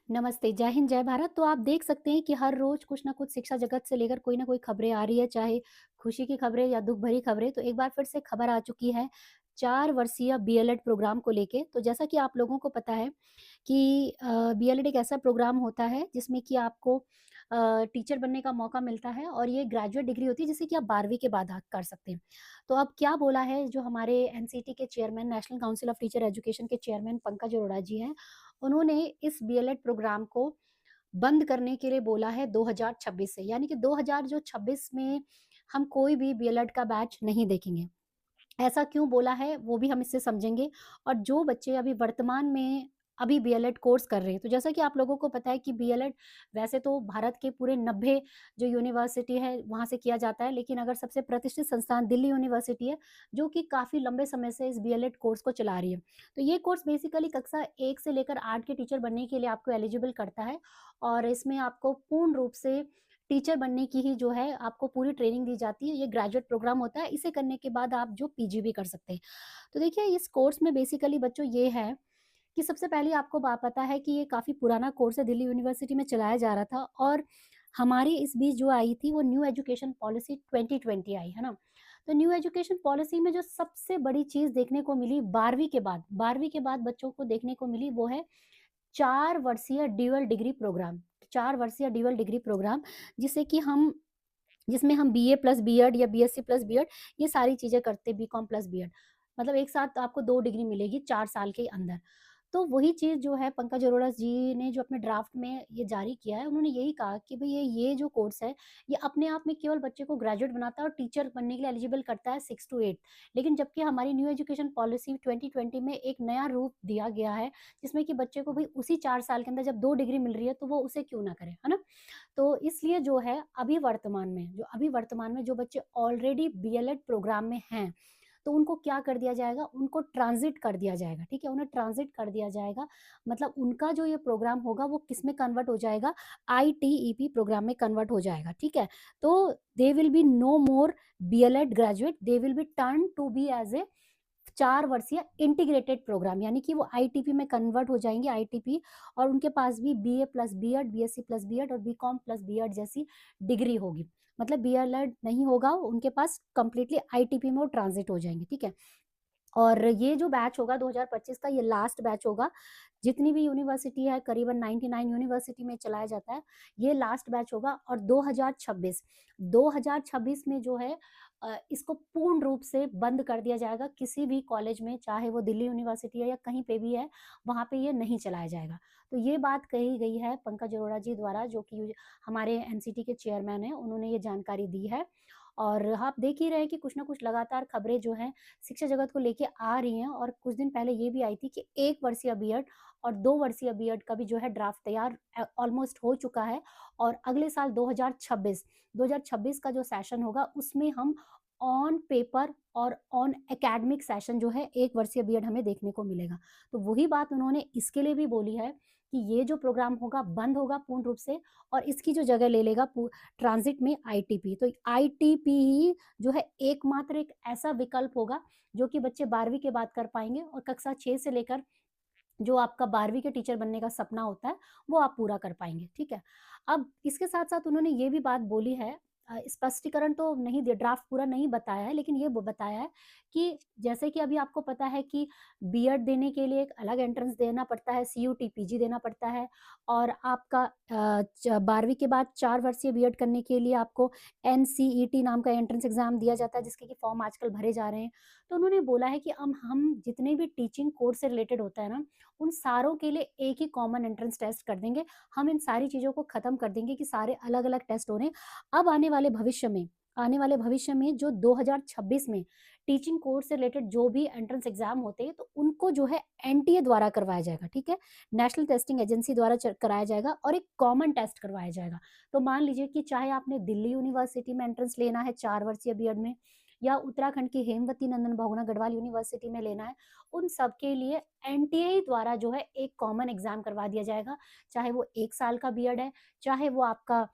नमस्ते, जय हिंद, जय भारत। तो आप देख सकते हैं कि हर रोज़ कुछ न कुछ शिक्षा जगत से लेकर कोई न कोई खबरें आ रही है, चाहे खुशी की खबरें या दुःख भरी खबरें। तो एक बार फिर से खबर आ चुकी है 4 वर्षीय बीएलएड प्रोग्राम को लेके। तो जैसा कि आप लोगों को पता है कि बीएलएड एक ऐसा प्रोग्राम होता है जिसमें कि आपको टीचर बनने का मौका मिलता है और ये ग्रेजुएट डिग्री होती है जिसे कि आप 12वीं के बाद कर सकते हैं। तो अब क्या बोला है जो हमारे एनसीटी के chairman, national council of teacher education के चेयरमैन पंकज अरोड़ा जी हैं, उन्होंने इस बीएलएड प्रोग्राम को बंद करने के लिए बोला है 2026 से, यानी कि 2026 में हम कोई भी बीएलएड का बैच नहीं देखेंगे। ऐसा क्यों बोला है वो भी हम इससे समझेंगे। और जो बच्चे अभी वर्तमान में अभी बीएलएड कोर्स कर रहे हैं, तो जैसा कि आप लोगों को पता है कि बीएलएड वैसे तो भारत के पूरे 90 जो यूनिवर्सिटी है वहाँ से किया जाता है, लेकिन अगर सबसे प्रतिष्ठित संस्थान दिल्ली यूनिवर्सिटी है, जो कि काफ़ी लंबे समय से इस बीएलएड कोर्स को चला रही है। तो ये कोर्स बेसिकली कक्षा 1 से लेकर 8 के टीचर बनने के लिए आपको एलिजिबल करता है और इसमें आपको पूर्ण रूप से टीचर बनने की ही जो है आपको पूरी ट्रेनिंग दी जाती है। ये ग्रेजुएट प्रोग्राम होता है, इसे करने के बाद आप जो पीजी भी कर सकते हैं। तो देखिए इस कोर्स में बेसिकली बच्चों ये है कि सबसे पहले आपको पता है कि ये काफ़ी पुराना कोर्स है, दिल्ली यूनिवर्सिटी में चलाया जा रहा था और हमारी इस बीच जो आई थी वो न्यू एजुकेशन पॉलिसी 2020 आई, है ना? तो न्यू एजुकेशन पॉलिसी में जो सबसे बड़ी चीज़ देखने को मिली 12वीं के बाद बच्चों को देखने को मिली वो है 4 वर्षीय ड्यूअल डिग्री प्रोग्राम। 4 वर्षीय ड्यूअल डिग्री प्रोग्राम जिसे कि हम जिसमें हम बीए प्लस बीएड या बीएससी प्लस बीएड ये सारी चीज़ें करते, बीकॉम प्लस बीएड। मतलब एक साथ आपको 2 डिग्री मिलेगी 4 साल के अंदर। तो वही चीज़ जो है पंकज अरोड़ा जी ने जो अपने ड्राफ्ट में ये जारी किया है, उन्होंने यही कहा कि भई ये जो कोर्स है, ये अपने आप में केवल बच्चे को ग्रेजुएट बनाता है और टीचर बनने के लिए एलिजिबल करता है 6 टू 8। लेकिन जबकि हमारी न्यू एजुकेशन पॉलिसी 2020 में एक नया रूप दिया गया है, जिसमें कि बच्चे को भई उसी 4 साल के अंदर जब 2 डिग्री मिल रही है, तो वो उसे क्यों ना करे, है ना? तो इसलिए जो है अभी वर्तमान में जो बच्चे ऑलरेडी बीएलएड प्रोग्राम में हैं, तो उनको क्या कर दिया जाएगा, उनको ट्रांज़िट कर दिया जाएगा, ठीक है? उन्हें ट्रांज़िट कर दिया जाएगा, मतलब उनका जो ये प्रोग्राम होगा वो किसमें कन्वर्ट हो जाएगा, आईटीईपी प्रोग्राम में कन्वर्ट हो जाएगा, ठीक है? तो they will be no more BElEd graduate, they will be turned to be as a 4 वर्षीय इंटीग्रेटेड प्रोग्राम, यानी कि वो आईटीपी में कन्वर्ट हो जाएँगे, आईटीपी, और उनके पास भी BA plus BEd, BSc plus BEd और बीकॉम प्लस बीएड जैसी डिग्री होगी। मतलब बीएलएड नहीं होगा उनके पास, कंप्लीटली आईटीपी में वो ट्रांज़िट हो जाएँगे, ठीक है? और ये जो बैच होगा 2025 का, ये लास्ट बैच होगा। जितनी भी यूनिवर्सिटी है, करीबन 99 यूनिवर्सिटी में चलाया जाता है, ये लास्ट बैच होगा। और 2026 में जो है इसको पूर्ण रूप से बंद कर दिया जाएगा। किसी भी कॉलेज में, चाहे वो दिल्ली यूनिवर्सिटी है या कहीं पे भी है, वहाँ पे ये नहीं चलाया जाएगा। तो ये बात कही गई है पंकज अरोड़ा जी द्वारा, जो कि हमारे एनसीटी के चेयरमैन हैं, उन्होंने ये जानकारी दी है। और आप देख ही रहे हैं कि कुछ न कुछ लगातार खबरें जो हैं शिक्षा जगत को लेके आ रही हैं। और कुछ दिन पहले ये भी आई थी कि 1 वर्षीय बीएड और 2 वर्षीय बीएड का भी जो है ड्राफ्ट तैयार ऑलमोस्ट हो चुका है। और अगले साल 2026 का जो सेशन होगा उसमें हम ऑन पेपर और ऑन एकेडमिक सेशन जो है 1 वर्षीय बीएड हमें देखने को मिलेगा। तो वही बात उन्होंने इसके लिए भी बोली है कि ये जो प्रोग्राम होगा बंद होगा पूर्ण रूप से और इसकी जो जगह ले लेगा ट्रांजिट में आईटीपी। तो आईटीपी ही जो है एकमात्र एक ऐसा विकल्प होगा जो कि बच्चे 12वीं के बाद कर पाएँगे और कक्षा 6 से लेकर जो आपका 12वीं के टीचर बनने का सपना होता है, वो आप पूरा कर पाएँगे, ठीक है? अब इसके साथ-साथ उन्होंने ये भी बात बोली है, स्पष्टीकरण तो नहीं दिया, ड्राफ्ट पूरा नहीं बताया है, लेकिन ये ब बताया है कि जैसे कि अभी आपको पता है कि बीएड देने के लिए एक अलग एंट्रेंस देना पड़ता है, सीयूटी, पीजी देना पड़ता है। और आपका 12वीं के बाद 4 वर्षीय बीएड करने के लिए आपको एनसीईटी नाम का एंट्रेंस एग्ज़ाम दिया जाता है, जिसके कि फॉर्म आजकल भरे जा रहे हैं। तो उन्होंने बोला है कि हम जितने भी टीचिंग कोर्स से रिलेटेड होता है ना, उन सारों के लिए एक ही कॉमन एंट्रेंस टेस्ट कर देंगे। हम इन सारी चीज़ों को ख़त्म कर देंगे कि सारे अलग-अलग टेस्ट हो रहे हैं। अब आने वाले भविष्य में जो 2026 में टीचिंग कोर्स से रिलेटेड जो भी एंट्रेंस एग्ज़ाम होते हैं, तो उनको जो है एनटीए द्वारा करवाया जाएगा, ठीक है? नेशनल टेस्टिंग एजेंसी द्वारा कराया जाएगा और एक कॉमन टेस्ट करवाया जाएगा। तो मान लीजिए कि चाहे आपने दिल्ली यूनिवर्सिटी में एंट्रेंस लेना है 4 वर्षीय बीएड में, या उत्तराखंड की हेमवती नंदन बहुगुणा गढ़वाल यूनिवर्सिटी में लेना है, उन सब के लिए एनटीए द्वारा जो है एक कॉमन एग्ज़ाम करवा दिया जाएगा। चाहे वो 1 साल का बीएड है, चाहे वो आपका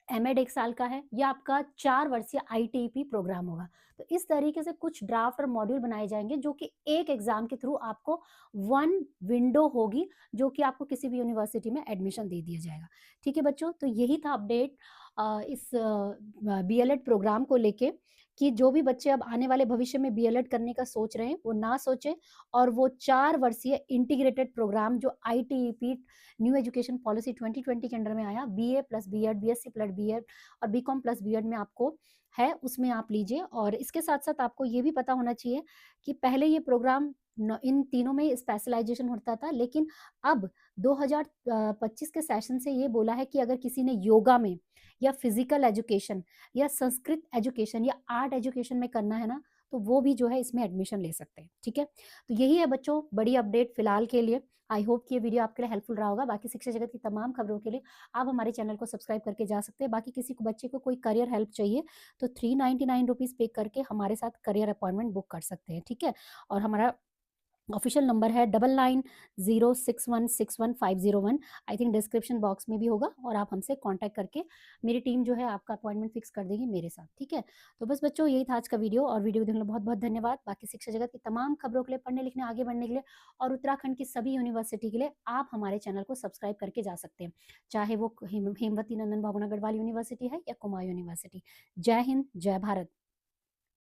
एमएड 1 साल का है या आपका 4 वर्षीय आईटीईपी प्रोग्राम होगा। तो इस तरीके से कुछ ड्राफ्ट और मॉड्यूल बनाए जाएँगे जो कि एक एग्ज़ाम के थ्रू आपको 1 विंडो होगी जो कि आपको किसी भी यूनिवर्सिटी में एडमिशन दे दिया जाएगा। ठीक है बच्चों? तो यही था अपडेट इस बीएलएड प्रोग्राम को लेके कि जो भी बच्चे अब आने वाले भविष्य में बीएलएड करने का सोच रहे हैं, वो ना सोचें और वो 4 वर्षीय इंटीग्रेटेड प्रोग्राम जो आईटीईपी न्यू एजुकेशन पॉलिसी 2020 के अंडर में आया, BA plus BEd, BSc plus BEd और बीकॉम प्लस बीएड में आपको है, उसमें आप लीजिए। और इसके साथ-साथ आपको ये भी पता होना चाहिए कि पहले ये प्रोग्राम इन तीनों में स्पेशलाइज़ेशन होता था, लेकिन अब 2025 के सेशन से ये बोला है कि अगर किसी ने योगा में या फिज़िकल एजुकेशन या संस्कृत एजुकेशन या आर्ट एजुकेशन में करना है ना, तो वो भी जो है इसमें एडमिशन ले सकते हैं, ठीक है? तो यही है बच्चों बड़ी अपडेट फ़िलहाल के लिए। आई होप कि ये वीडियो आपके लिए हेल्पफुल रहा होगा। बाकी शिक्षा जगत की तमाम खबरों के लिए आप हमारे चैनल को सब्सक्राइब करके जा सकते हैं। बाकी किसी को बच्चे को कोई करियर हेल्प चाहिए तो 399 रुपीज़ पे करके हमारे साथ करियर अपॉइंटमेंट बुक कर सकते हैं, ठीक है? और हमारा ऑफिशियल नंबर है 9906161501। आई थिंक डिस्क्रिप्शन बॉक्स में भी होगा और आप हमसे कांटेक्ट करके मेरी टीम जो है आपका अपॉइंटमेंट फिक्स कर देगी मेरे साथ, ठीक है? तो बस बच्चों यही था आज का वीडियो और वीडियो देखने के लिए बहुत-बहुत धन्यवाद। बाकी शिक्षा जगत की तमाम खबरों के लिए, पढ़ने लिखने, आगे बढ़ने के लिए और उत्तराखंड की सभी यूनिवर्सिटी के लिए आप हमारे चैनल को सब्सक्राइब करके जा सकते हैं। चाहे वो हेमवती नंदन भवन अग्रवाल यूनिवर्सिटी है या कुमाऊं यूनिवर्सिटी। जय हिंद, जय भारत।